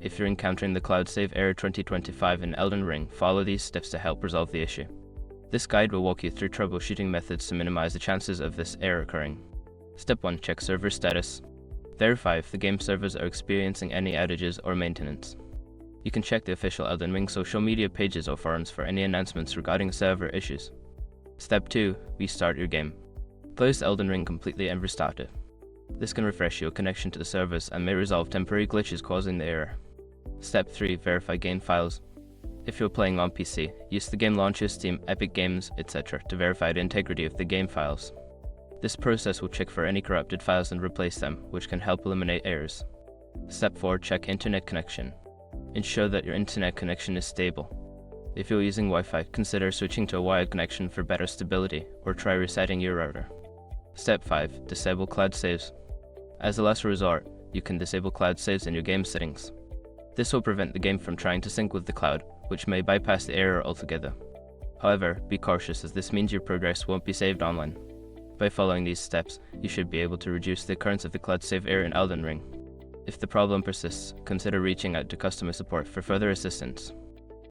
If you're encountering the Cloud Save Error 2025 in Elden Ring, follow these steps to help resolve the issue. This guide will walk you through troubleshooting methods to minimize the chances of this error occurring. Step 1. Check server status. Verify if the game servers are experiencing any outages or maintenance. You can check the official Elden Ring social media pages or forums for any announcements regarding server issues. Step 2. Restart your game. Close Elden Ring completely and restart it. This can refresh your connection to the servers and may resolve temporary glitches causing the error. Step 3. Verify game files. If you're playing on PC, use the game launcher, Steam, Epic Games, etc. to verify the integrity of the game files. This process will check for any corrupted files and replace them, which can help eliminate errors. Step 4. Check internet connection. Ensure that your internet connection is stable. If you're using Wi-Fi, consider switching to a wired connection for better stability, or try resetting your router. Step 5. Disable cloud saves. As a last resort, you can disable cloud saves in your game settings. This will prevent the game from trying to sync with the cloud, which may bypass the error altogether. However, be cautious, as this means your progress won't be saved online. By following these steps, you should be able to reduce the occurrence of the cloud save error in Elden Ring. If the problem persists, consider reaching out to customer support for further assistance.